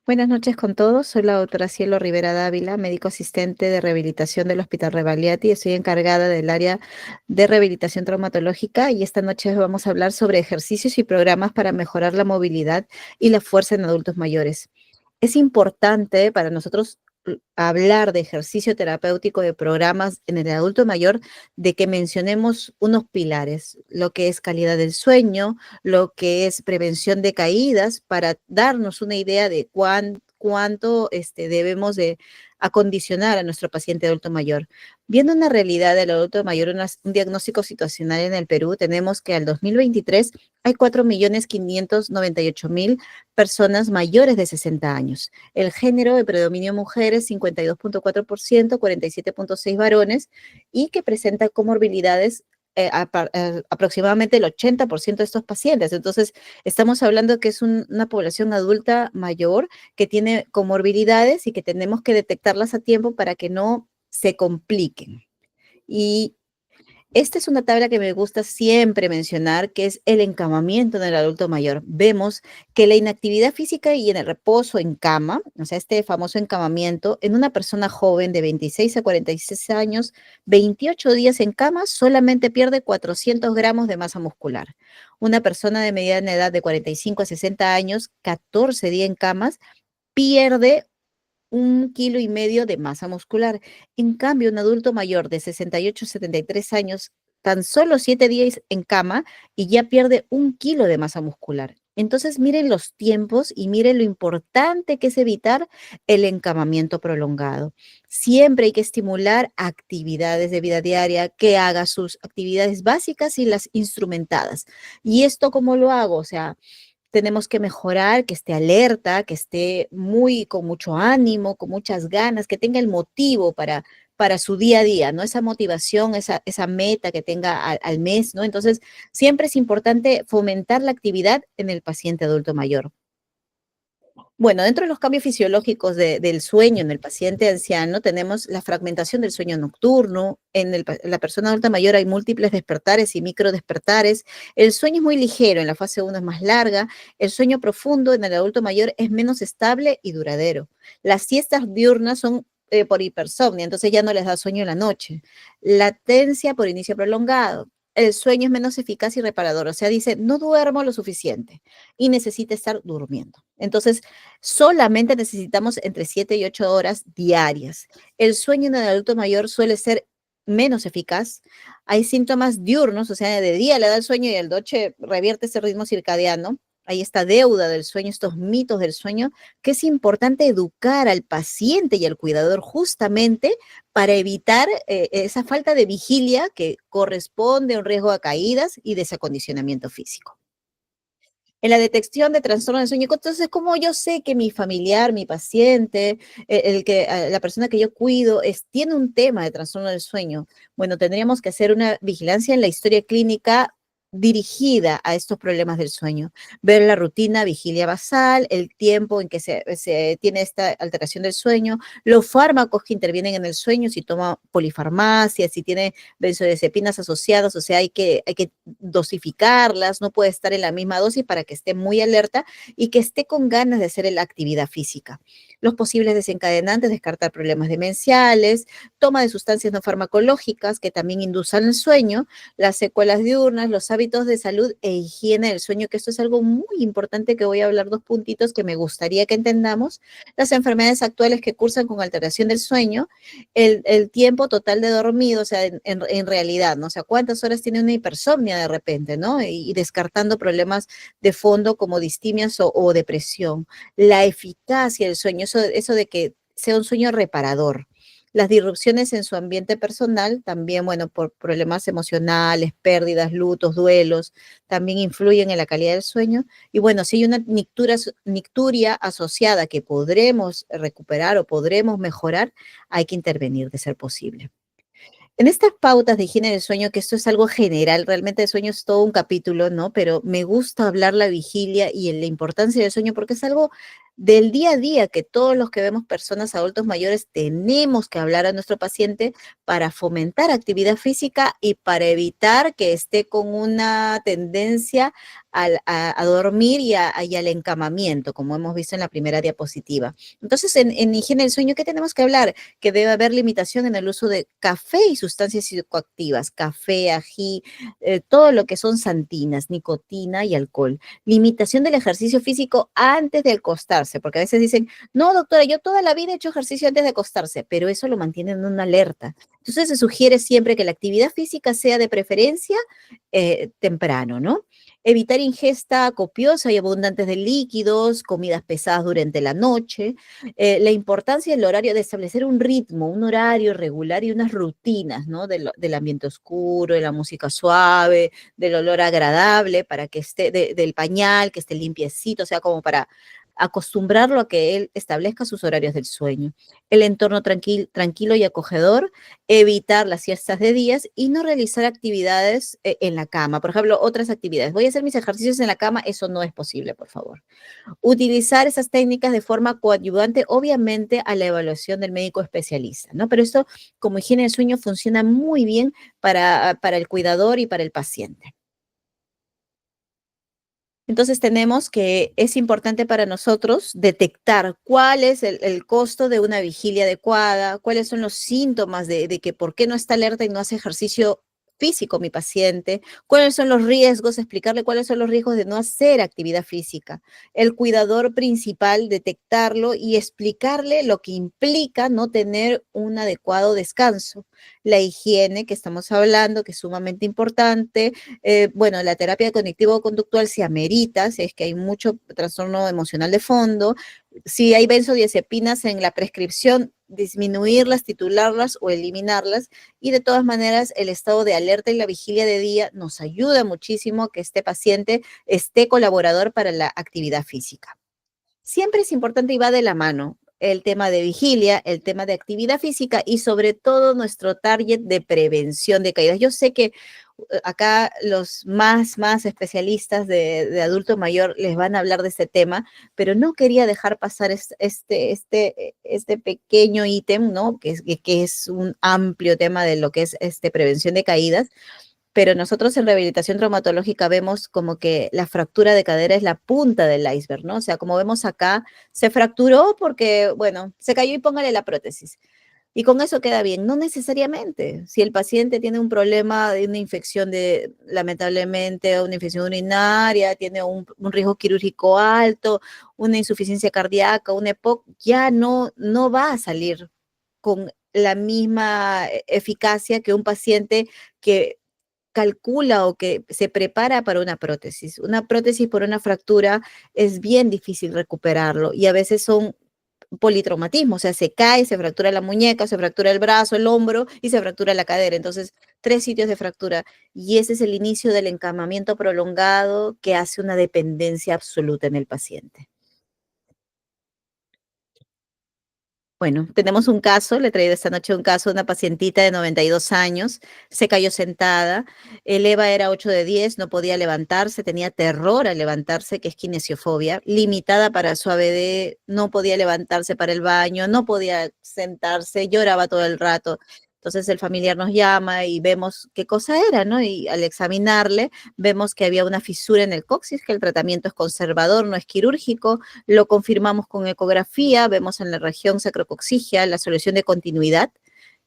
Buenas noches con todos. Soy la doctora Cielo Rivera Dávila, médico asistente de rehabilitación del Hospital Rebagliati. Estoy encargada del área de rehabilitación traumatológica y esta noche vamos a hablar sobre ejercicios y programas para mejorar la movilidad y la fuerza en adultos mayores. Es importante para nosotros hablar de ejercicio terapéutico, de programas en el adulto mayor, de que mencionemos unos pilares, lo que es calidad del sueño, lo que es prevención de caídas, para darnos una idea de cuánto debemos de acondicionar a nuestro paciente adulto mayor. Viendo una realidad del adulto mayor, un diagnóstico situacional en el Perú, tenemos que al 2023 hay 4.598.000 personas mayores de 60 años. El género de predominio mujeres, 52.4%, 47.6% varones, y que presenta comorbilidades aproximadamente el 80% de estos pacientes. Entonces, estamos hablando que es una población adulta mayor que tiene comorbilidades y que tenemos que detectarlas a tiempo para que no se compliquen. Y esta es una tabla que me gusta siempre mencionar, que es el encamamiento en el adulto mayor. Vemos que la inactividad física y en el reposo en cama, o sea, este famoso encamamiento, en una persona joven de 26 a 46 años, 28 días en cama, solamente pierde 400 gramos de masa muscular. Una persona de mediana edad de 45 a 60 años, 14 días en camas, pierde 1,5 kilos de masa muscular. En cambio, un adulto mayor de 68 a 73 años, tan solo 7 días en cama y ya pierde 1 kilo de masa muscular. Entonces, miren los tiempos y miren lo importante que es evitar el encamamiento prolongado. Siempre hay que estimular actividades de vida diaria, que haga sus actividades básicas y las instrumentadas. ¿Y esto cómo lo hago? O sea, tenemos que mejorar, que esté alerta, que esté con mucho ánimo, con muchas ganas, que tenga el motivo para su día a día, ¿no? Esa motivación, esa meta que tenga al mes, ¿no? Entonces, siempre es importante fomentar la actividad en el paciente adulto mayor. Bueno, dentro de los cambios fisiológicos del sueño en el paciente anciano tenemos la fragmentación del sueño nocturno. En la persona adulta mayor hay múltiples despertares y microdespertares. El sueño es muy ligero, en la fase 1 es más larga. El sueño profundo en el adulto mayor es menos estable y duradero. Las siestas diurnas son por hipersomnia, entonces ya no les da sueño en la noche. Latencia por inicio prolongado. El sueño es menos eficaz y reparador, o sea, dice, no duermo lo suficiente y necesita estar durmiendo. Entonces, solamente necesitamos entre 7 y 8 horas diarias. El sueño en el adulto mayor suele ser menos eficaz. Hay síntomas diurnos, o sea, de día le da el sueño y de noche revierte ese ritmo circadiano. Hay esta deuda del sueño, estos mitos del sueño, que es importante educar al paciente y al cuidador justamente para evitar esa falta de vigilia que corresponde a un riesgo a caídas y desacondicionamiento físico. En la detección de trastorno del sueño, entonces, ¿cómo yo sé que mi familiar, mi paciente, la persona que yo cuido, tiene un tema de trastorno del sueño? Bueno, tendríamos que hacer una vigilancia en la historia clínica dirigida a estos problemas del sueño, ver la rutina, vigilia basal, el tiempo en que se tiene esta alteración del sueño, los fármacos que intervienen en el sueño, si toma polifarmacia, si tiene benzodiazepinas asociadas, o sea, hay que dosificarlas, no puede estar en la misma dosis para que esté muy alerta y que esté con ganas de hacer la actividad física. Los posibles desencadenantes, descartar problemas demenciales, toma de sustancias no farmacológicas que también induzcan el sueño, las secuelas diurnas, los hábitos de salud e higiene del sueño, que esto es algo muy importante que voy a hablar dos puntitos que me gustaría que entendamos, las enfermedades actuales que cursan con alteración del sueño, el tiempo total de dormido, o sea, en realidad, ¿no? O sea, cuántas horas tiene una hipersomnia de repente, ¿no? Y descartando problemas de fondo como distimias o depresión. La eficacia del sueño, eso de que sea un sueño reparador. Las disrupciones en su ambiente personal, también, bueno, por problemas emocionales, pérdidas, lutos, duelos, también influyen en la calidad del sueño. Y bueno, si hay una nicturia asociada que podremos recuperar o podremos mejorar, hay que intervenir de ser posible. En estas pautas de higiene del sueño, que esto es algo general, realmente el sueño es todo un capítulo, ¿no? Pero me gusta hablar la vigilia y en la importancia del sueño porque es algo del día a día que todos los que vemos personas adultos mayores tenemos que hablar a nuestro paciente para fomentar actividad física y para evitar que esté con una tendencia a dormir y al encamamiento, como hemos visto en la primera diapositiva. Entonces, en higiene del sueño, ¿qué tenemos que hablar? Que debe haber limitación en el uso de café y sustancias psicoactivas, café, ají, todo lo que son santinas, nicotina y alcohol. Limitación del ejercicio físico antes de acostarse, porque a veces dicen, no, doctora, yo toda la vida he hecho ejercicio antes de acostarse, pero eso lo mantiene en una alerta. Entonces se sugiere siempre que la actividad física sea de preferencia temprano, ¿no? Evitar ingesta copiosa y abundante de líquidos, comidas pesadas durante la noche, la importancia del horario, de establecer un ritmo, un horario regular y unas rutinas, ¿no? Del ambiente oscuro, de la música suave, del olor agradable, para que esté, del pañal, que esté limpiecito, o sea, como para acostumbrarlo a que él establezca sus horarios del sueño. El entorno tranquilo y acogedor, evitar las siestas de días y no realizar actividades en la cama. Por ejemplo, otras actividades. Voy a hacer mis ejercicios en la cama, eso no es posible, por favor. Utilizar esas técnicas de forma coadyuvante, obviamente, a la evaluación del médico especialista, ¿no? Pero esto, como higiene del sueño, funciona muy bien para el cuidador y para el paciente. Entonces tenemos que es importante para nosotros detectar cuál es el costo de una vigilia adecuada, cuáles son los síntomas de que por qué no está alerta y no hace ejercicio físico mi paciente, cuáles son los riesgos, explicarle cuáles son los riesgos de no hacer actividad física. El cuidador principal, detectarlo y explicarle lo que implica no tener un adecuado descanso. La higiene que estamos hablando, que es sumamente importante, bueno, la terapia cognitivo-conductual se amerita, si es que hay mucho trastorno emocional de fondo, si hay benzodiazepinas en la prescripción, disminuirlas, titularlas o eliminarlas, y de todas maneras el estado de alerta y la vigilia de día nos ayuda muchísimo a que este paciente esté colaborador para la actividad física. Siempre es importante y va de la mano el tema de vigilia, el tema de actividad física y sobre todo nuestro target de prevención de caídas. Yo sé que acá los más especialistas de adulto mayor les van a hablar de este tema, pero no quería dejar pasar este pequeño ítem, ¿no? Que es un amplio tema de lo que es prevención de caídas, pero nosotros en rehabilitación traumatológica vemos como que la fractura de cadera es la punta del iceberg, ¿no? O sea, como vemos acá, se fracturó porque, bueno, se cayó y póngale la prótesis. Y con eso queda bien. No necesariamente. Si el paciente tiene un problema de una infección de, lamentablemente, una infección urinaria, tiene un riesgo quirúrgico alto, una insuficiencia cardíaca, un EPOC, ya no va a salir con la misma eficacia que un paciente que calcula o que se prepara para una prótesis. Una prótesis por una fractura es bien difícil recuperarlo y a veces son politraumatismos, o sea, se cae, se fractura la muñeca, se fractura el brazo, el hombro y se fractura la cadera. Entonces, tres sitios de fractura. Y ese es el inicio del encamamiento prolongado que hace una dependencia absoluta en el paciente. Bueno, tenemos un caso, le he traído esta noche un caso de una pacientita de 92 años, se cayó sentada, el EVA era 8 de 10, no podía levantarse, tenía terror al levantarse, que es kinesiofobia, limitada para su ABD, no podía levantarse para el baño, no podía sentarse, lloraba todo el rato. Entonces el familiar nos llama y vemos qué cosa era, ¿no? Y al examinarle, vemos que había una fisura en el coxis, que el tratamiento es conservador, no es quirúrgico, lo confirmamos con ecografía, vemos en la región sacrocoxigia la solución de continuidad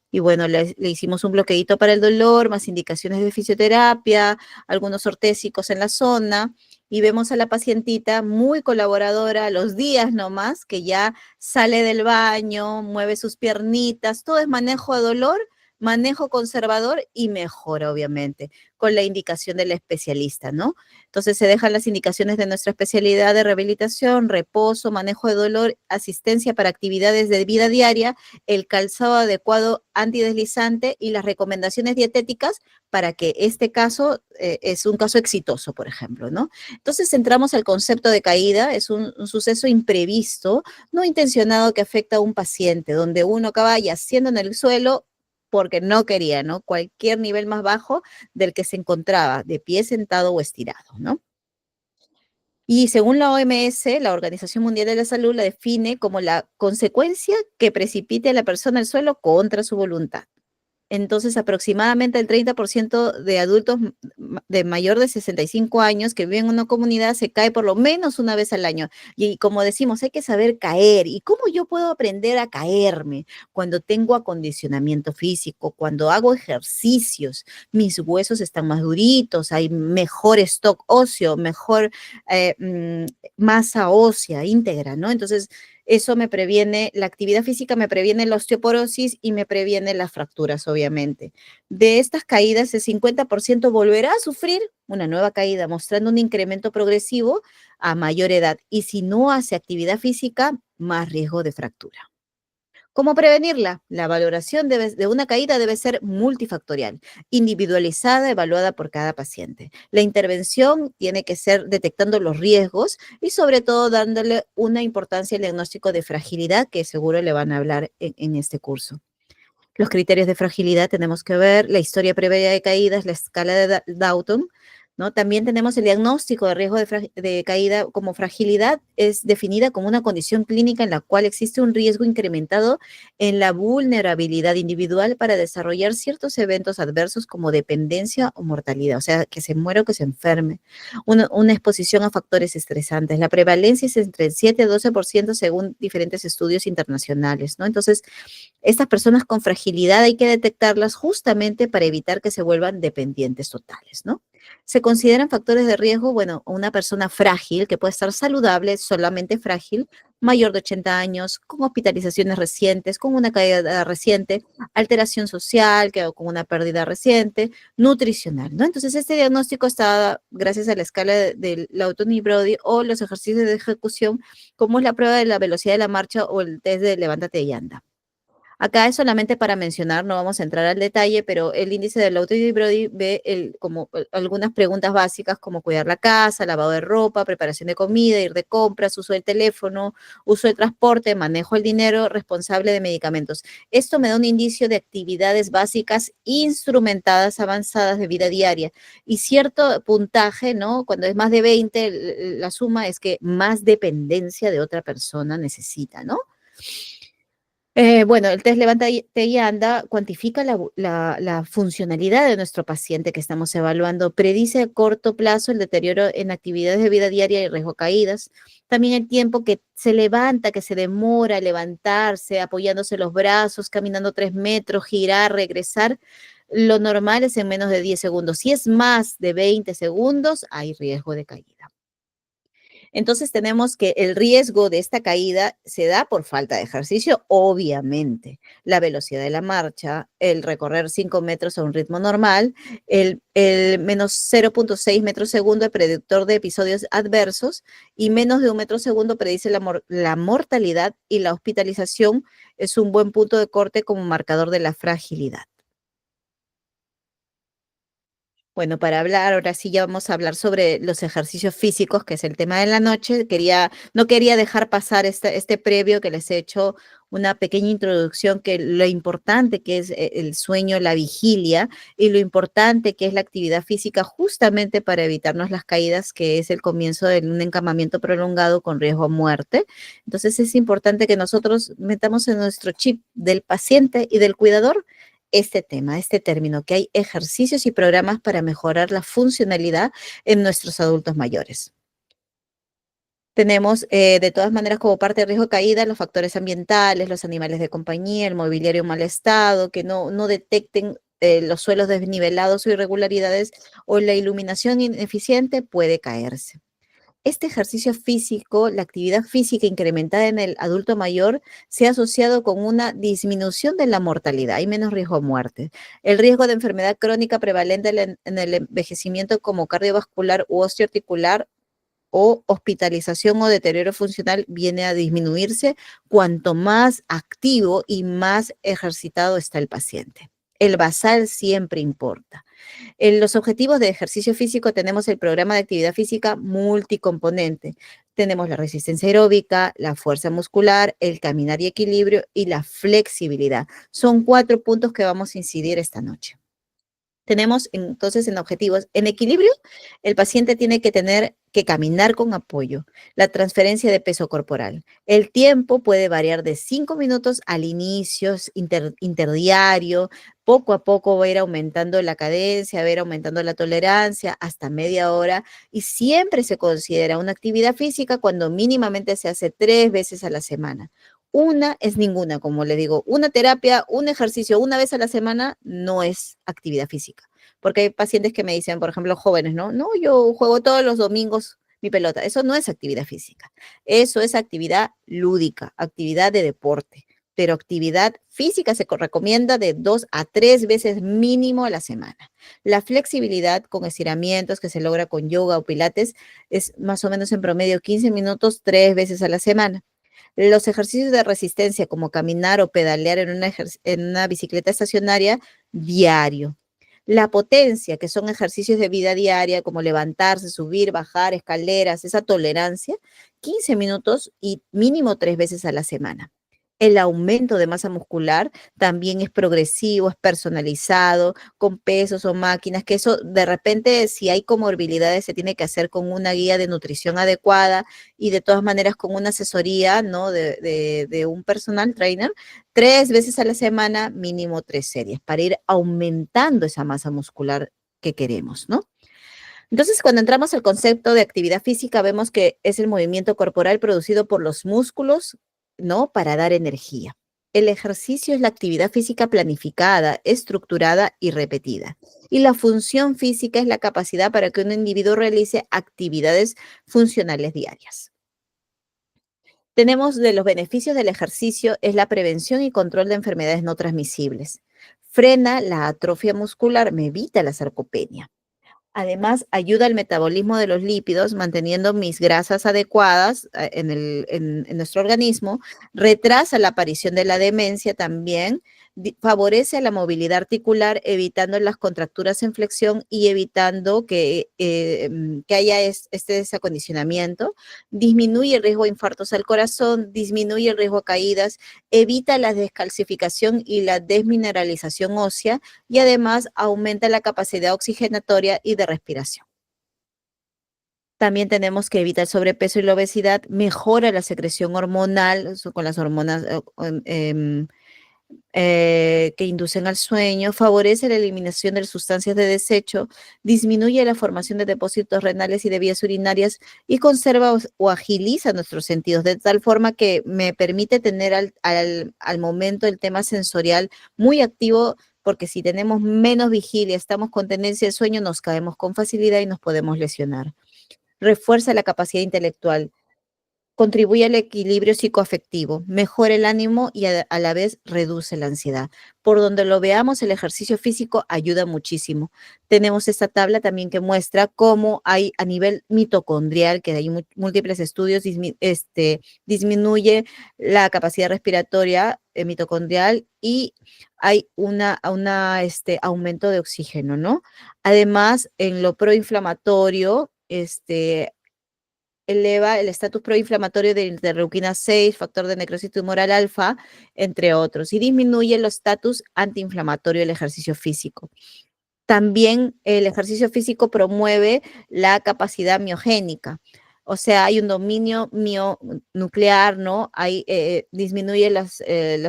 y bueno, le hicimos un bloqueito para el dolor, más indicaciones de fisioterapia, algunos ortésicos en la zona y vemos a la pacientita muy colaboradora a los días nomás, que ya sale del baño, mueve sus piernitas, todo es manejo de dolor, manejo conservador y mejora, obviamente, con la indicación del especialista, ¿no? Entonces se dejan las indicaciones de nuestra especialidad de rehabilitación, reposo, manejo de dolor, asistencia para actividades de vida diaria, el calzado adecuado antideslizante y las recomendaciones dietéticas para que este caso es un caso exitoso, por ejemplo, ¿no? Entonces entramos al concepto de caída, es un suceso imprevisto, no intencionado que afecta a un paciente, donde uno acaba yaciendo en el suelo porque no quería, ¿no? Cualquier nivel más bajo del que se encontraba, de pie, sentado o estirado, ¿no? Y según la OMS, la Organización Mundial de la Salud la define como la consecuencia que precipite a la persona al suelo contra su voluntad. Entonces, aproximadamente el 30% de adultos de mayor de 65 años que viven en una comunidad se cae por lo menos una vez al año. Y como decimos, hay que saber caer. ¿Y cómo yo puedo aprender a caerme? Cuando tengo acondicionamiento físico, cuando hago ejercicios, mis huesos están más duritos, hay mejor stock óseo, mejor eh, mm, masa ósea íntegra, ¿no? Entonces, eso me previene, la actividad física me previene la osteoporosis y me previene las fracturas, obviamente. De estas caídas, el 50% volverá a sufrir una nueva caída, mostrando un incremento progresivo a mayor edad. Y si no hace actividad física, más riesgo de fractura. ¿Cómo prevenirla? La valoración de una caída debe ser multifactorial, individualizada, evaluada por cada paciente. La intervención tiene que ser detectando los riesgos y sobre todo dándole una importancia al diagnóstico de fragilidad que seguro le van a hablar en este curso. Los criterios de fragilidad tenemos que ver la historia previa de caídas, la escala de Dalton, ¿no? También tenemos el diagnóstico de riesgo de caída como fragilidad, es definida como una condición clínica en la cual existe un riesgo incrementado en la vulnerabilidad individual para desarrollar ciertos eventos adversos como dependencia o mortalidad, o sea, que se muera o que se enferme. Una exposición a factores estresantes. La prevalencia es entre el 7 y 12% según diferentes estudios internacionales, ¿no? Entonces, estas personas con fragilidad hay que detectarlas justamente para evitar que se vuelvan dependientes totales, ¿no? Se consideran factores de riesgo, bueno, una persona frágil, que puede estar saludable, solamente frágil, mayor de 80 años, con hospitalizaciones recientes, con una caída reciente, alteración social, que, con una pérdida reciente, nutricional, ¿no? Entonces, este diagnóstico está gracias a la escala del Lawton y Brody o los ejercicios de ejecución, como es la prueba de la velocidad de la marcha o el test de levántate y anda. Acá es solamente para mencionar, no vamos a entrar al detalle, pero el índice de Lawton y Brody ve como algunas preguntas básicas como cuidar la casa, lavado de ropa, preparación de comida, ir de compras, uso del teléfono, uso del transporte, manejo del dinero, responsable de medicamentos. Esto me da un indicio de actividades básicas instrumentadas avanzadas de vida diaria y cierto puntaje, ¿no? Cuando es más de 20, la suma es que más dependencia de otra persona necesita, ¿no? Bueno, el test Levántate y Anda cuantifica la funcionalidad de nuestro paciente que estamos evaluando, predice a corto plazo el deterioro en actividades de vida diaria y riesgo de caídas, también el tiempo que se levanta, que se demora levantarse, apoyándose los brazos, caminando 3 metros, girar, regresar. Lo normal es en menos de 10 segundos. Si es más de 20 segundos, hay riesgo de caída. Entonces tenemos que el riesgo de esta caída se da por falta de ejercicio, obviamente. La velocidad de la marcha, el recorrer 5 metros a un ritmo normal, el menos 0,6 metros segundo, el predictor de episodios adversos, y menos de 1 metro segundo predice la mortalidad y la hospitalización es un buen punto de corte como marcador de la fragilidad. Bueno, para hablar, ahora sí ya vamos a hablar sobre los ejercicios físicos, que es el tema de la noche. No quería dejar pasar este previo que les he hecho una pequeña introducción, que lo importante que es el sueño, la vigilia, y lo importante que es la actividad física justamente para evitarnos las caídas, que es el comienzo de un encamamiento prolongado con riesgo a muerte. Entonces es importante que nosotros metamos en nuestro chip del paciente y del cuidador este tema, este término, que hay ejercicios y programas para mejorar la funcionalidad en nuestros adultos mayores. Tenemos, de todas maneras, como parte de riesgo de caída, los factores ambientales, los animales de compañía, el mobiliario en mal estado, que no detecten los suelos desnivelados o irregularidades o la iluminación ineficiente puede caerse. Este ejercicio físico, la actividad física incrementada en el adulto mayor, se ha asociado con una disminución de la mortalidad, hay menos riesgo de muerte. El riesgo de enfermedad crónica prevalente en el envejecimiento como cardiovascular u osteoarticular o hospitalización o deterioro funcional viene a disminuirse cuanto más activo y más ejercitado está el paciente. El basal siempre importa. En los objetivos de ejercicio físico tenemos el programa de actividad física multicomponente. Tenemos la resistencia aeróbica, la fuerza muscular, el caminar y equilibrio y la flexibilidad. Son 4 puntos que vamos a incidir esta noche. Tenemos entonces en objetivos, en equilibrio, el paciente tiene que tener que caminar con apoyo, la transferencia de peso corporal. El tiempo puede variar de 5 minutos al inicio, interdiario, poco a poco va a ir aumentando la cadencia, va a ir aumentando la tolerancia hasta media hora y siempre se considera una actividad física cuando mínimamente se hace 3 veces a la semana. Una es ninguna, como le digo, una terapia, un ejercicio una vez a la semana no es actividad física. Porque hay pacientes que me dicen, por ejemplo, jóvenes, ¿no? No, yo juego todos los domingos mi pelota. Eso no es actividad física. Eso es actividad lúdica, actividad de deporte. Pero actividad física se recomienda de 2 a 3 veces mínimo a la semana. La flexibilidad con estiramientos que se logra con yoga o pilates es más o menos en promedio 15 minutos 3 veces a la semana. Los ejercicios de resistencia como caminar o pedalear en una bicicleta estacionaria diario. La potencia, que son ejercicios de vida diaria, como levantarse, subir, bajar, escaleras, esa tolerancia, 15 minutos y mínimo 3 veces a la semana. El aumento de masa muscular también es progresivo, es personalizado, con pesos o máquinas, que eso de repente, si hay comorbilidades, se tiene que hacer con una guía de nutrición adecuada y de todas maneras con una asesoría, ¿no? De un personal trainer 3 veces a la semana, mínimo 3 series, para ir aumentando esa masa muscular que queremos, ¿no? Entonces, cuando entramos al concepto de actividad física, vemos que es el movimiento corporal producido por los músculos, ¿no? Para dar energía. El ejercicio es la actividad física planificada, estructurada y repetida. Y la función física es la capacidad para que un individuo realice actividades funcionales diarias. Tenemos de los beneficios del ejercicio es la prevención y control de enfermedades no transmisibles. Frena la atrofia muscular, me evita la sarcopenia. Además, ayuda al metabolismo de los lípidos, manteniendo mis grasas adecuadas en nuestro organismo, retrasa la aparición de la demencia también, favorece la movilidad articular, evitando las contracturas en flexión y evitando que haya este desacondicionamiento, disminuye el riesgo de infartos al corazón, disminuye el riesgo de caídas, evita la descalcificación y la desmineralización ósea, y además aumenta la capacidad oxigenatoria y de respiración. También tenemos que evitar el sobrepeso y la obesidad, mejora la secreción hormonal con las hormonas que inducen al sueño, favorece la eliminación de sustancias de desecho, disminuye la formación de depósitos renales y de vías urinarias y conserva o agiliza nuestros sentidos, de tal forma que me permite tener al momento el tema sensorial muy activo, porque si tenemos menos vigilia, estamos con tendencia de sueño, nos caemos con facilidad y nos podemos lesionar. Refuerza la capacidad intelectual, contribuye al equilibrio psicoafectivo, mejora el ánimo y a la vez reduce la ansiedad. Por donde lo veamos, el ejercicio físico ayuda muchísimo. Tenemos esta tabla también que muestra cómo hay a nivel mitocondrial, que hay múltiples estudios, disminuye la capacidad respiratoria mitocondrial y hay aumento de oxígeno, ¿no? Además, en lo proinflamatorio, eleva el estatus proinflamatorio de interleuquina 6, factor de necrosis tumoral alfa, entre otros, y disminuye el estatus antiinflamatorio del ejercicio físico. También el ejercicio físico promueve la capacidad miogénica, o sea, hay un dominio mionuclear, ¿no? Disminuye las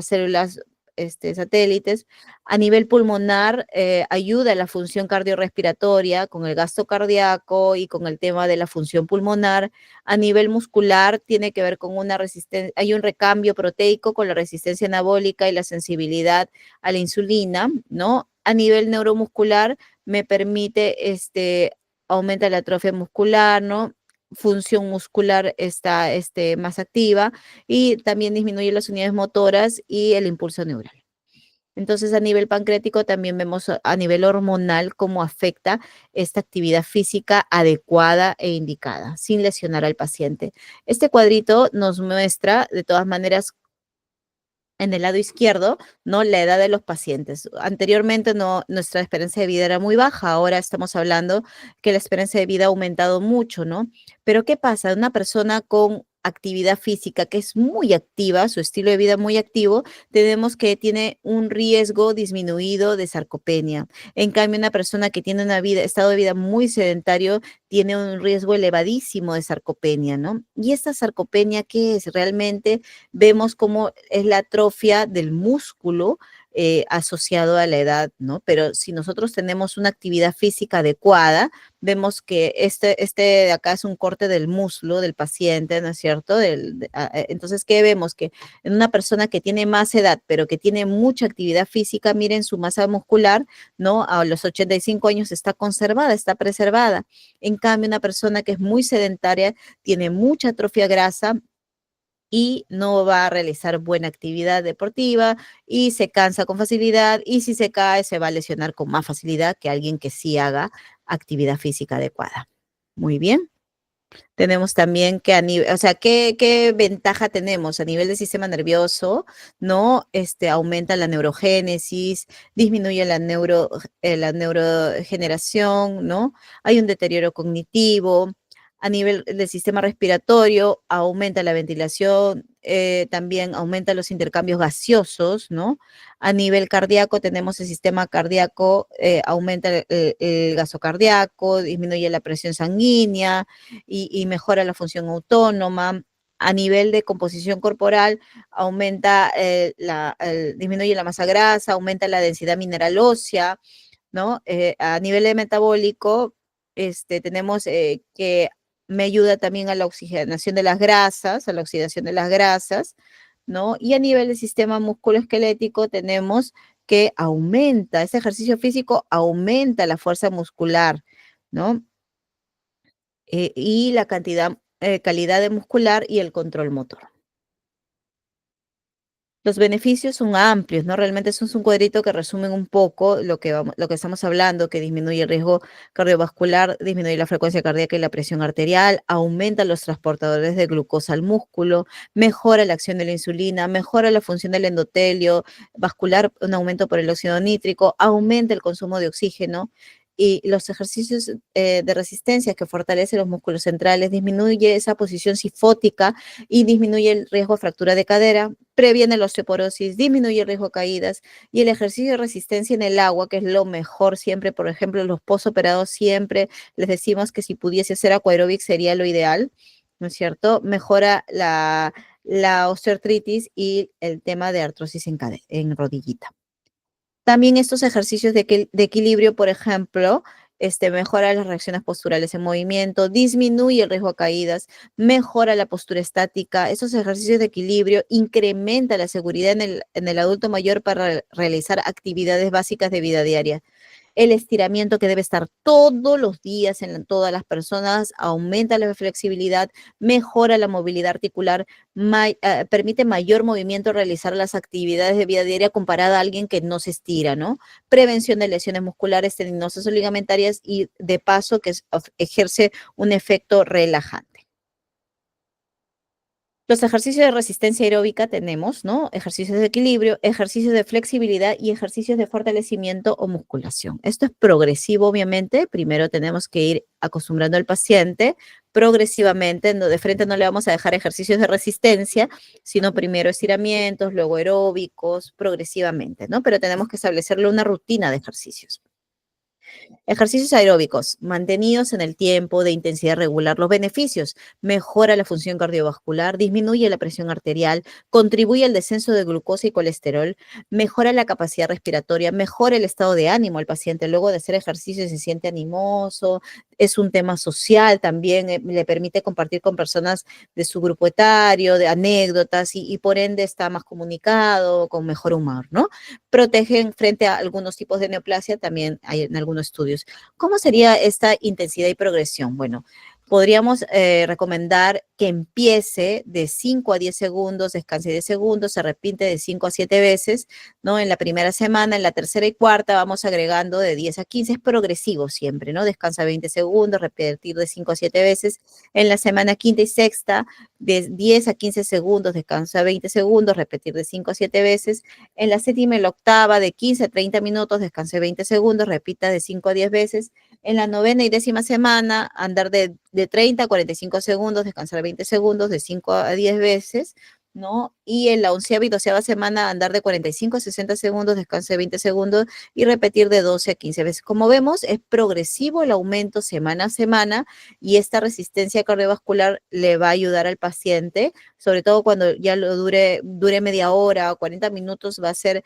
células satélites. A nivel pulmonar, ayuda a la función cardiorrespiratoria con el gasto cardíaco y con el tema de la función pulmonar. A nivel muscular, tiene que ver con una resistencia, hay un recambio proteico con la resistencia anabólica y la sensibilidad a la insulina, ¿no? A nivel neuromuscular, me permite, aumenta la atrofia muscular, ¿no? Función muscular está más activa y también disminuye las unidades motoras y el impulso neural. Entonces, a nivel pancreático también vemos a nivel hormonal cómo afecta esta actividad física adecuada e indicada, sin lesionar al paciente. Este cuadrito nos muestra, de todas maneras, en el lado izquierdo, ¿no? La edad de los pacientes. Anteriormente nuestra esperanza de vida era muy baja, ahora estamos hablando que la esperanza de vida ha aumentado mucho, ¿no? Pero ¿qué pasa? Una persona con actividad física, que es muy activa, su estilo de vida muy activo, tenemos que tiene un riesgo disminuido de sarcopenia. En cambio, una persona que tiene una vida, estado de vida muy sedentario, tiene un riesgo elevadísimo de sarcopenia, ¿no? Y esta sarcopenia, ¿qué es? Realmente vemos cómo es la atrofia del músculo asociado a la edad, ¿no? Pero si nosotros tenemos una actividad física adecuada, vemos que este de acá es un corte del muslo del paciente, ¿no es cierto? Entonces, ¿qué vemos? Que en una persona que tiene más edad, pero que tiene mucha actividad física, miren su masa muscular, ¿no? A los 85 años está conservada, está preservada. En cambio, una persona que es muy sedentaria, tiene mucha atrofia grasa, y no va a realizar buena actividad deportiva y se cansa con facilidad y si se cae se va a lesionar con más facilidad que alguien que sí haga actividad física adecuada. Muy bien. Tenemos también que a nivel, o sea, ¿qué ventaja tenemos a nivel del sistema nervioso? ¿No? Aumenta la neurogénesis, disminuye la neurogeneración, ¿no? Hay un deterioro cognitivo. A nivel del sistema respiratorio, aumenta la ventilación, también aumenta los intercambios gaseosos, ¿no? A nivel cardíaco tenemos el sistema cardíaco, aumenta el gaso cardíaco, disminuye la presión sanguínea, y mejora la función autónoma. A nivel de composición corporal, aumenta disminuye la masa grasa, aumenta la densidad mineral ósea, ¿no? A nivel de metabólico, tenemos que me ayuda también a la oxigenación de las grasas, a la oxidación de las grasas, ¿no? Y a nivel del sistema musculoesquelético tenemos que aumenta, ese ejercicio físico aumenta la fuerza muscular, ¿no? Y la calidad de muscular y el control motor. Los beneficios son amplios, ¿no? Realmente eso es un cuadrito que resumen un poco lo que estamos hablando, que disminuye el riesgo cardiovascular, disminuye la frecuencia cardíaca y la presión arterial, aumenta los transportadores de glucosa al músculo, mejora la acción de la insulina, mejora la función del endotelio vascular, un aumento por el óxido nítrico, aumenta el consumo de oxígeno. Y los ejercicios de resistencia que fortalecen los músculos centrales, disminuye esa posición sifótica y disminuye el riesgo de fractura de cadera, previene la osteoporosis, disminuye el riesgo de caídas y el ejercicio de resistencia en el agua, que es lo mejor siempre, por ejemplo, los posoperados siempre les decimos que si pudiese hacer aquaerobic sería lo ideal, ¿no es cierto? Mejora la osteoartritis y el tema de artrosis en rodillita. También estos ejercicios de equilibrio, por ejemplo, mejora las reacciones posturales en movimiento, disminuye el riesgo de caídas, mejora la postura estática. Estos ejercicios de equilibrio incrementa la seguridad en el adulto mayor para realizar actividades básicas de vida diaria. El estiramiento que debe estar todos los días en todas las personas aumenta la flexibilidad, mejora la movilidad articular, permite mayor movimiento realizar las actividades de vida diaria comparada a alguien que no se estira, ¿no? Prevención de lesiones musculares, tendinosas o ligamentarias y de paso que ejerce un efecto relajante. Los ejercicios de resistencia aeróbica tenemos, ¿no? Ejercicios de equilibrio, ejercicios de flexibilidad y ejercicios de fortalecimiento o musculación. Esto es progresivo, obviamente. Primero tenemos que ir acostumbrando al paciente progresivamente. No, de frente no le vamos a dejar ejercicios de resistencia, sino primero estiramientos, luego aeróbicos, progresivamente, ¿no? Pero tenemos que establecerle una rutina de ejercicios. Ejercicios aeróbicos mantenidos en el tiempo de intensidad regular. Los beneficios: mejora la función cardiovascular, disminuye la presión arterial, contribuye al descenso de glucosa y colesterol, mejora la capacidad respiratoria, mejora el estado de ánimo al paciente. Luego de hacer ejercicio se siente animoso, es un tema social también, le permite compartir con personas de su grupo etario, de anécdotas y por ende está más comunicado, con mejor humor, ¿no? Protegen frente a algunos tipos de neoplasia, también hay en algunos estudios. ¿Cómo sería esta intensidad y progresión? Bueno, podríamos recomendar que empiece de 5 a 10 segundos, descanse 10 segundos, se repite de 5 a 7 veces, ¿no? En la primera semana, en la tercera y cuarta vamos agregando de 10 a 15, es progresivo siempre, ¿no? Descansa 20 segundos, repetir de 5 a 7 veces. En la semana quinta y sexta, de 10 a 15 segundos, descansa 20 segundos, repetir de 5 a 7 veces. En la séptima y la octava, de 15 a 30 minutos, descanse 20 segundos, repita de 5 a 10 veces. En la novena y décima semana, andar de 30 a 45 segundos, descansar 20 segundos, de 5 a 10 veces, ¿no? Y en la onceava y doceava semana, andar de 45 a 60 segundos, descanse 20 segundos y repetir de 12 a 15 veces. Como vemos, es progresivo el aumento semana a semana y esta resistencia cardiovascular le va a ayudar al paciente, sobre todo cuando ya lo dure media hora o 40 minutos, va a ser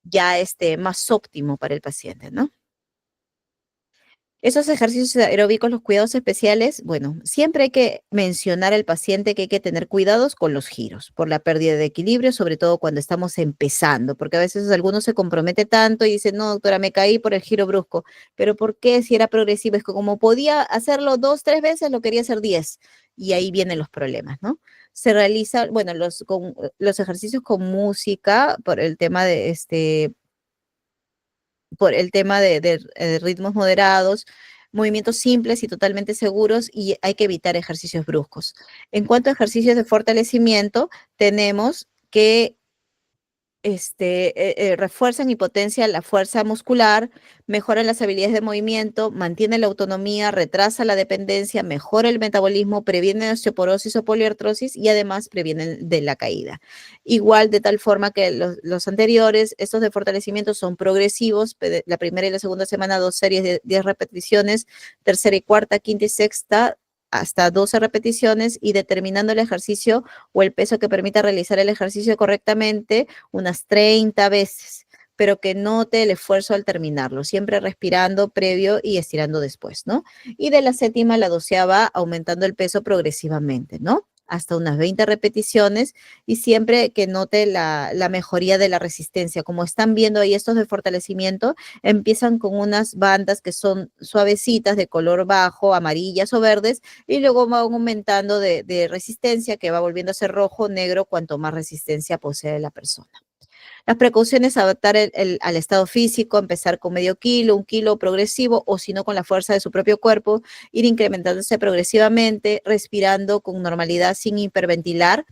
ya más óptimo para el paciente, ¿no? Esos ejercicios aeróbicos, los cuidados especiales, bueno, siempre hay que mencionar al paciente que hay que tener cuidados con los giros, por la pérdida de equilibrio, sobre todo cuando estamos empezando, porque a veces algunos se compromete tanto y dicen, no, doctora, me caí por el giro brusco, pero ¿por qué si era progresivo? Es que como podía hacerlo 2, 3 veces, lo quería hacer 10, y ahí vienen los problemas, ¿no? Se realiza, bueno, los ejercicios con música, por el tema de ritmos moderados, movimientos simples y totalmente seguros y hay que evitar ejercicios bruscos. En cuanto a ejercicios de fortalecimiento, tenemos que refuerzan y potencian la fuerza muscular, mejoran las habilidades de movimiento, mantiene la autonomía, retrasa la dependencia, mejora el metabolismo, previene osteoporosis o poliartrosis y además previenen de la caída. Igual, de tal forma que los anteriores, estos de fortalecimiento son progresivos, la primera y la segunda semana, 2 series de 10 repeticiones, tercera y cuarta, quinta y sexta, hasta 12 repeticiones y determinando el ejercicio o el peso que permita realizar el ejercicio correctamente unas 30 veces, pero que note el esfuerzo al terminarlo, siempre respirando previo y estirando después, ¿no? Y de la séptima a la doceava, aumentando el peso progresivamente, ¿no? Hasta unas 20 repeticiones y siempre que note la mejoría de la resistencia. Como están viendo ahí estos de fortalecimiento, empiezan con unas bandas que son suavecitas de color bajo, amarillas o verdes, y luego va aumentando de resistencia que va volviendo a ser rojo, negro, cuanto más resistencia posee la persona. Las precauciones, adaptar al estado físico, empezar con medio kilo, 1 kilo progresivo, o si no, con la fuerza de su propio cuerpo, ir incrementándose progresivamente, respirando con normalidad sin hiperventilar.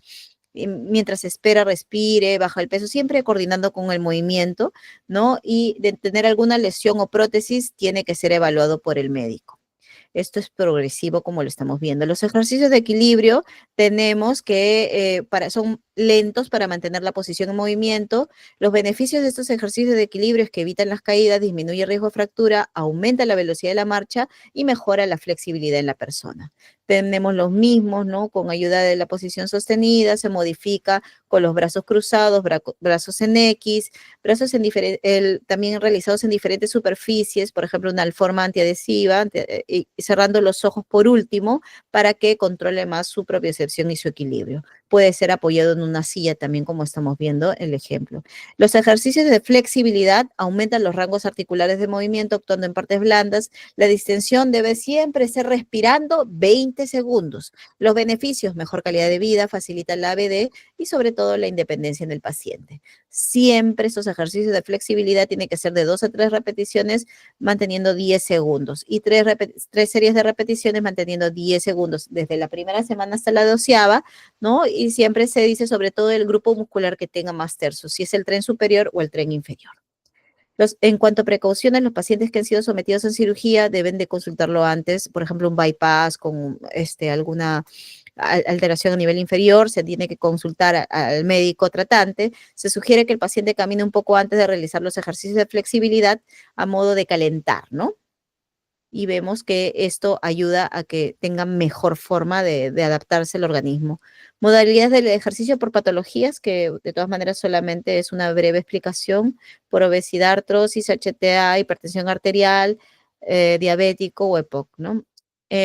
Y mientras espera, respire, baja el peso, siempre coordinando con el movimiento, ¿no? Y de tener alguna lesión o prótesis, tiene que ser evaluado por el médico. Esto es progresivo como lo estamos viendo. Los ejercicios de equilibrio tenemos que son lentos para mantener la posición en movimiento. Los beneficios de estos ejercicios de equilibrio es que evitan las caídas, disminuye el riesgo de fractura, aumenta la velocidad de la marcha y mejora la flexibilidad en la persona. Tenemos los mismos, ¿no? Con ayuda de la posición sostenida, se modifica con los brazos cruzados, brazos en X, brazos también realizados en diferentes superficies, por ejemplo, una alforma antiadhesiva, y cerrando los ojos por último para que controle más su propiocepción y su equilibrio. Puede ser apoyado en una silla también, como estamos viendo el ejemplo. Los ejercicios de flexibilidad aumentan los rangos articulares de movimiento, actuando en partes blandas. La distensión debe siempre ser respirando 20 segundos. Los beneficios, mejor calidad de vida, facilita la ABD y sobre todo la independencia en el paciente. Siempre estos ejercicios de flexibilidad tienen que ser de 2 a 3 repeticiones manteniendo 10 segundos y 3 series de repeticiones manteniendo 10 segundos desde la primera semana hasta la doceava, ¿no? Y siempre se dice sobre todo el grupo muscular que tenga más tercios, si es el tren superior o el tren inferior. En cuanto a precauciones, los pacientes que han sido sometidos a cirugía deben de consultarlo antes, por ejemplo, un bypass con alguna alteración a nivel inferior, se tiene que consultar al médico tratante. Se sugiere que el paciente camine un poco antes de realizar los ejercicios de flexibilidad a modo de calentar, ¿no? Y vemos que esto ayuda a que tengan mejor forma de adaptarse al organismo. Modalidades del ejercicio por patologías, que de todas maneras solamente es una breve explicación, por obesidad, artrosis, HTA, hipertensión arterial, diabético o EPOC, ¿no?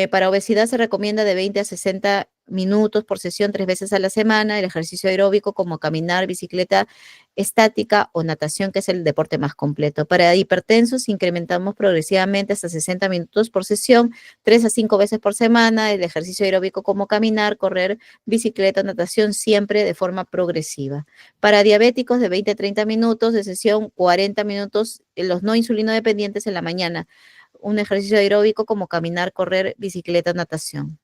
Para obesidad se recomienda de 20 a 60 minutos por sesión 3 veces a la semana, el ejercicio aeróbico como caminar, bicicleta estática o natación, que es el deporte más completo. Para hipertensos incrementamos progresivamente hasta 60 minutos por sesión, 3 a 5 veces por semana, el ejercicio aeróbico como caminar, correr, bicicleta, natación, siempre de forma progresiva. Para diabéticos de 20 a 30 minutos de sesión, 40 minutos, los no insulino dependientes en la mañana, un ejercicio aeróbico como caminar, correr, bicicleta, natación.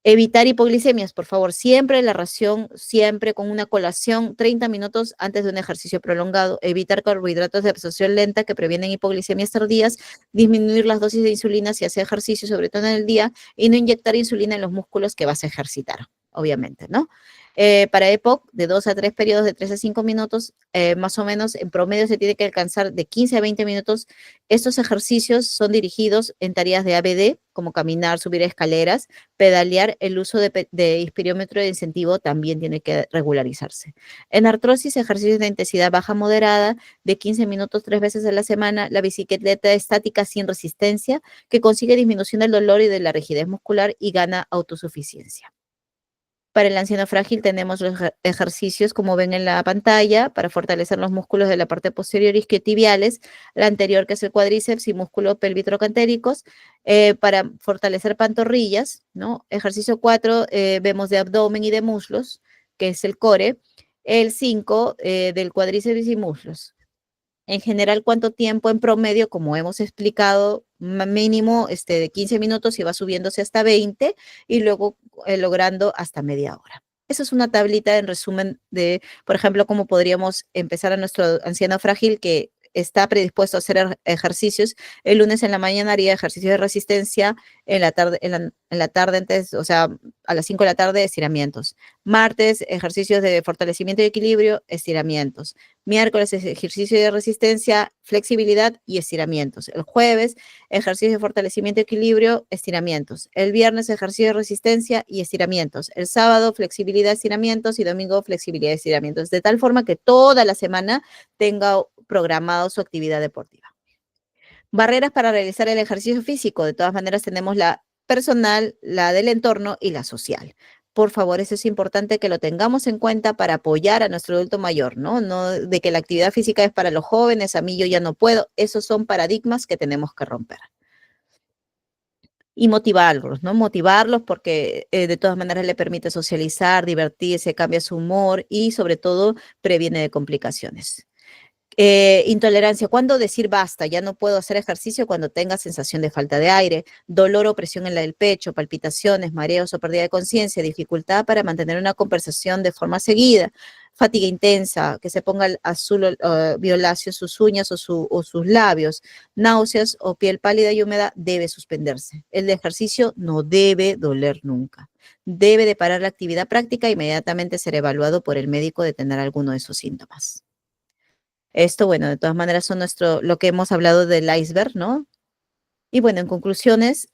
Evitar hipoglicemias, por favor, siempre la ración, siempre con una colación 30 minutos antes de un ejercicio prolongado. Evitar carbohidratos de absorción lenta que previenen hipoglicemias tardías. Disminuir las dosis de insulina si hace ejercicio, sobre todo en el día, y no inyectar insulina en los músculos que vas a ejercitar, obviamente, ¿no? Para EPOC, de 2 a 3 periodos de 3 a 5 minutos, más o menos, en promedio se tiene que alcanzar de 15 a 20 minutos. Estos ejercicios son dirigidos en tareas de ABD, como caminar, subir escaleras, pedalear. El uso de inspirómetro de incentivo también tiene que regularizarse. En artrosis, ejercicios de intensidad baja moderada, de 15 minutos 3 veces a la semana, la bicicleta estática sin resistencia, que consigue disminución del dolor y de la rigidez muscular y gana autosuficiencia. Para el anciano frágil tenemos los ejercicios, como ven en la pantalla, para fortalecer los músculos de la parte posterior isquiotibiales, la anterior que es el cuádriceps y músculo pelvitrocantéricos, para fortalecer pantorrillas, ¿no? Ejercicio 4, vemos de abdomen y de muslos, que es el core. El 5, del cuádriceps y muslos. En general, ¿cuánto tiempo en promedio? Como hemos explicado, mínimo de 15 minutos y va subiéndose hasta 20 y luego logrando hasta media hora. Esa es una tablita en resumen de, por ejemplo, cómo podríamos empezar a nuestro anciano frágil que está predispuesto a hacer ejercicios. El lunes en la mañana haría ejercicio de resistencia, en la tarde, en la tarde antes, o sea, a las 5 de la tarde, estiramientos. Martes, ejercicios de fortalecimiento y equilibrio, estiramientos. Miércoles, ejercicio de resistencia, flexibilidad y estiramientos. El jueves, ejercicio de fortalecimiento y equilibrio, estiramientos. El viernes, ejercicio de resistencia y estiramientos. El sábado, flexibilidad, estiramientos y domingo, flexibilidad, estiramientos. De tal forma que toda la semana tenga programado su actividad deportiva. Barreras para realizar el ejercicio físico. De todas maneras, tenemos la personal, la del entorno y la social. Por favor, eso es importante que lo tengamos en cuenta para apoyar a nuestro adulto mayor, ¿no? No de que la actividad física es para los jóvenes, a mí yo ya no puedo. Esos son paradigmas que tenemos que romper. Y motivarlos, ¿no? Motivarlos porque de todas maneras le permite socializar, divertirse, cambia su humor y sobre todo previene de complicaciones. Intolerancia, ¿cuándo decir basta? Ya no puedo hacer ejercicio cuando tenga sensación de falta de aire, dolor o presión en la del pecho, palpitaciones, mareos o pérdida de conciencia, dificultad para mantener una conversación de forma seguida, fatiga intensa, que se ponga azul violáceo sus uñas o sus labios, náuseas o piel pálida y húmeda, debe suspenderse. El ejercicio no debe doler nunca. Debe de parar la actividad práctica e inmediatamente ser evaluado por el médico de tener alguno de esos síntomas. Esto, bueno, de todas maneras son lo que hemos hablado del iceberg, ¿no? Y bueno, en conclusiones,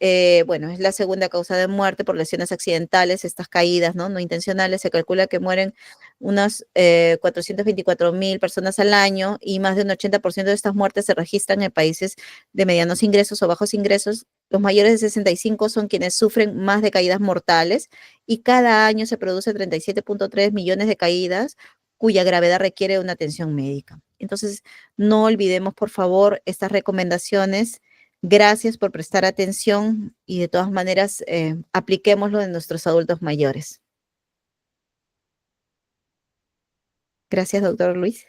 bueno, es la segunda causa de muerte por lesiones accidentales, estas caídas, ¿no? No intencionales. Se calcula que mueren unas 424.000 personas al año y más de un 80% de estas muertes se registran en países de medianos ingresos o bajos ingresos. Los mayores de 65 son quienes sufren más de caídas mortales y cada año se produce 37.3 millones de caídas cuya gravedad requiere una atención médica. Entonces, no olvidemos, por favor, estas recomendaciones. Gracias por prestar atención y de todas maneras apliquémoslo en nuestros adultos mayores. Gracias, doctor Luis.